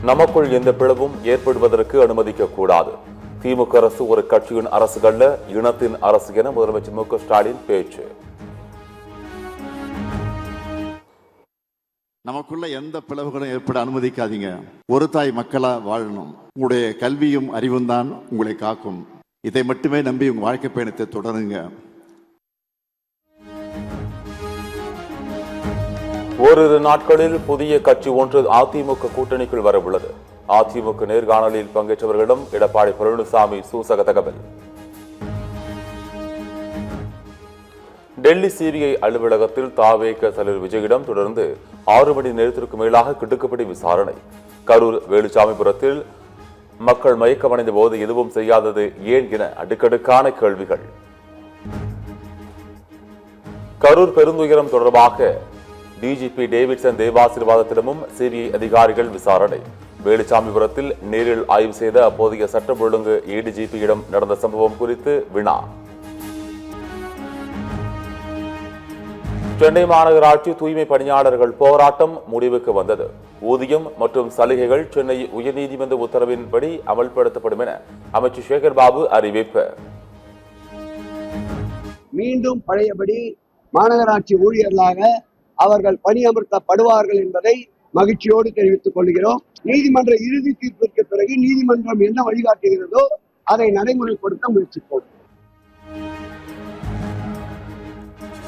நமக்குள் எந்த பிளவும் ஏற்படுவதற்கு அனுமதிக்க கூடாது. திமுக அரசு ஒரு கட்சியின் அரசுகள்ல, இனத்தின் அரசு என முதலமைச்சர் மு க ஸ்டாலின் பேச்சு. நமக்குள்ள எந்த பிளவுகளும் ஏற்பட அனுமதிக்காதீங்க. ஒரு தாய் மக்களா வாழணும். உங்களுடைய கல்வியும் அறிவும் தான் உங்களை காக்கும். இதை மட்டுமே நம்பி உங்க வாழ்க்கை பயணத்தை தொடருங்க. ஓரிரு நாட்களில் புதிய கட்சி ஒன்று அதிமுக கூட்டணிக்குள் வரவுள்ளது. அதிமுக நேர்காணலில் பங்கேற்றவர்களிடம் எடப்பாடி பழனிசாமி சூசக தகவல். டெல்லி சிபிஐ அலுவலகத்தில் தாவேக தலைவர் விஜயிடம் தொடர்ந்து 6 மணி நேரத்திற்கு மேலாக கிடுக்குப்பிடி விசாரணை. கரூர் வேலுச்சாமிபுரத்தில் மக்கள் மயக்கமடைந்த போது எதுவும் செய்யாதது ஏன் என அடுக்கடுக்கான கேள்விகள். கரூர் பெருந்துயரம் தொடர்பாக டிஜிபி டேவிட்சன் தேவாசீர்வாதத்திடமும் சிபிஐ அதிகாரிகள் விசாரணை. வேலுச்சாமிபுரத்தில் நேரில் ஆய்வு செய்த அப்போதைய சட்டம் ஒழுங்கு ஏடிஜிபியிடம் நடந்த சம்பவம் குறித்து வினா. சென்னை மாநகராட்சி தூய்மை பணியாளர்கள் போராட்டம் முடிவுக்கு வந்தது. ஊதியம் மற்றும் சலுகைகள் சென்னை உயர்நீதிமன்ற உத்தரவின்படி அமல்படுத்தப்படும் என அமைச்சர் சேகர் பாபு அறிவிப்பு. மீண்டும் பழையபடி மாநகராட்சி ஊழியர்களாக அவர்கள் பணியமர்த்தப்படுவார்கள் என்பதை மகிழ்ச்சியோடு தெரிவித்துக் கொள்கிறோம். நீதிமன்ற இறுதி தீர்ப்பிற்கு பிறகு நீதிமன்றம் என்ன வழிகாட்டுகிறதோ அதை நடைமுறைப்படுத்த முயற்சிப்போம்.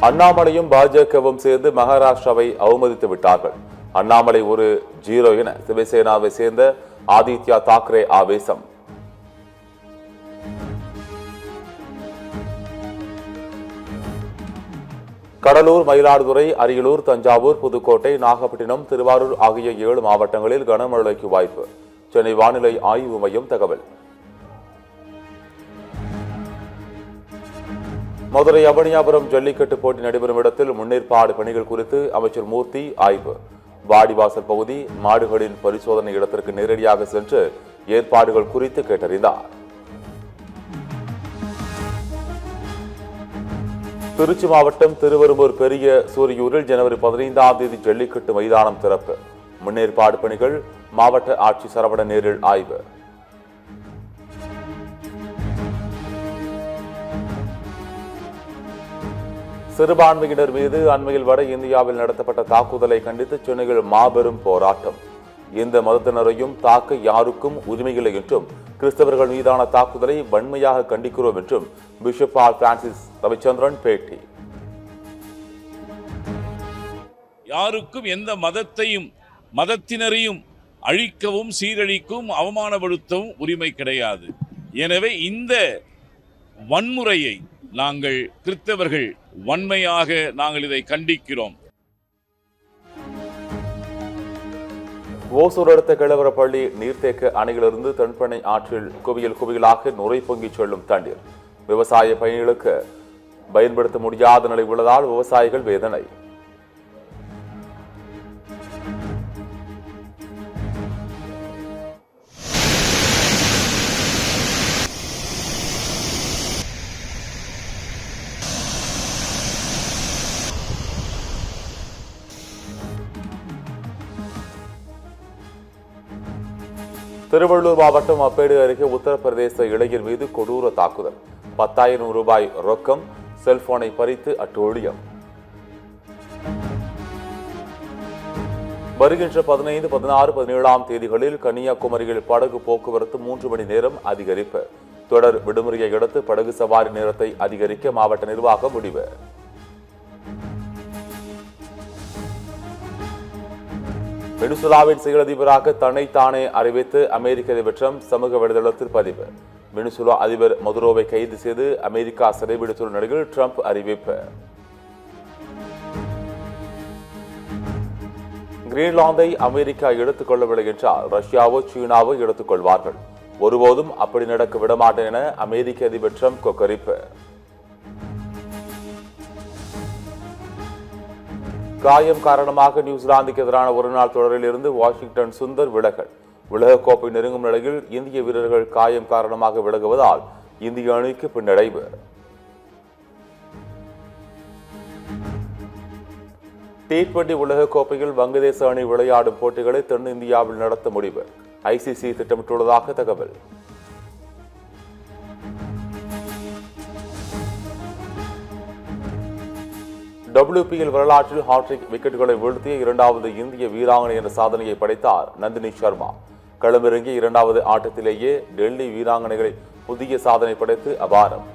அண்ணாமலையும் பாஜகவும் சேர்ந்து மகாராஷ்டிராவை அவமதித்து விட்டார்கள். அண்ணாமலை ஒரு 0 என சிவசேனாவை சேர்ந்த ஆதித்யா தாக்கரே ஆவேசம். கடலூர், மயிலாடுதுறை, அரியலூர், தஞ்சாவூர், புதுக்கோட்டை, நாகப்பட்டினம், திருவாரூர் ஆகிய 7 மாவட்டங்களில் கனமழைக்கு வாய்ப்பு. சென்னை வானிலை ஆய்வு மையம் தகவல். மதுரை அவனியாபுரம் ஜல்லிக்கட்டு போட்டி நடைபெறும் இடத்தில் முன்னேற்பாடு பணிகள் குறித்து அமைச்சர் மூர்த்தி ஆய்வு. வாடிவாசல் பகுதி மாடுகளின் பரிசோதனை இடத்திற்கு நேரடியாக சென்று ஏற்பாடுகள் குறித்து கேட்டறிந்தார். திருச்சி மாவட்டம் திருவெரும்பூர் பெரிய சூரியூரில் ஜனவரி 15ஆம் தேதி ஜல்லிக்கட்டு மைதானம் திறப்பு. முன்னேற்பாடு பணிகள் மாவட்ட ஆட்சி சரவணன் நேரில் ஆய்வு. சிறுபான்மையினர் மீது அண்மையில் வட இந்தியாவில் நடத்தப்பட்ட தாக்குதலை கண்டித்து சென்னையில் மாபெரும் போராட்டம். எந்த மதத்தினரையும் தாக்க யாருக்கும் உரிமையில்லை என்றும், கிறிஸ்தவர்கள் மீதான தாக்குதலை வன்மையாக கண்டிக்கிறோம் என்றும் பிஷப் ஆர் பிரான்சிஸ் ரவிச்சந்திரன் பேட்டி. யாருக்கும் எந்த மதத்தையும் மதத்தினரையும் அழிக்கவும் சீரழிக்கவும் அவமானப்படுத்தவும் உரிமை கிடையாது. எனவே இந்த வன்முறையை நாங்கள் கிறிஸ்தவர்கள் வன்மையாக நாங்கள் இதை கண்டிக்கிறோம். ஓசூர் அடுத்த கிழவரப்பள்ளி நீர்த்தேக்க அணையிலிருந்து தென்பெண்ணை ஆற்றில் குவியல் குவியலாக நுரை பொங்கி செல்லும் தண்ணீர். விவசாய பயணிகளுக்கு பயன்படுத்த முடியாத நிலை உள்ளதால் விவசாயிகள் வேதனை. திருவள்ளூர் மாவட்டம் அப்பேடு அருகே உத்தரப்பிரதேச இளைஞர் மீது கொடூர தாக்குதல். 10,000 ரூபாய் ரொக்கம், செல்போனை பறித்து அட்டூழியம். வருகின்ற 15, 16, 17ஆம் தேதிகளில் கன்னியாகுமரியில் படகு போக்குவரத்து 3 மணி நேரம் அதிகரிப்பு. தொடர் விடுமுறையை அடுத்து படகு சவாரி நேரத்தை அதிகரிக்க மாவட்ட நிர்வாகம் முடிவு. வெனிசுலாவின் செயல் அதிபராக தன்னைத்தானே அறிவித்து அமெரிக்க அதிபர் டிரம்ப் சமூக வலைதளத்தில் பதிவு. வெனிசுலா அதிபர் மதுரோவை கைது செய்து அமெரிக்கா சிறைபிடித்துள்ள நிலையில் டிரம்ப் அறிவிப்பு. கிரீன்லாந்தை அமெரிக்கா எடுத்துக் கொள்ளவில்லை என்றால் ரஷ்யாவோ சீனாவோ எடுத்துக் கொள்வார்கள். ஒருபோதும் அப்படி நடக்க விடமாட்டேன் என அமெரிக்க அதிபர் டிரம்ப் கொக்கரிப்பு. காயம் காரணமாக நியூசிலாந்துக்கு எதிரான ஒருநாள் தொடரில் இருந்து வாஷிங்டன் சுந்தர் விலகல். உலகக்கோப்பை நெருங்கும் நிலையில் இந்திய வீரர்கள் காயம் காரணமாக விலகுவதால் இந்திய அணிக்கு பின்னடைவு. T20 உலகக்கோப்பையில் வங்கதேச அணி விளையாடும் போட்டிகளை தென்னிந்தியாவில் நடத்த முடிவு. ஐசிசி திட்டமிட்டுள்ளதாக தகவல். WPL வரலாற்றில் ஹாட்ரிக் விக்கெட்டுகளை வீழ்த்திய இரண்டாவது இந்திய வீராங்கனை என்ற சாதனையை படைத்தார் நந்தினி சர்மா. களமிறங்கிய இரண்டாவது ஆட்டத்திலேயே டெல்லி வீராங்கனைகளை புதிய சாதனை படைத்து அபாரம்.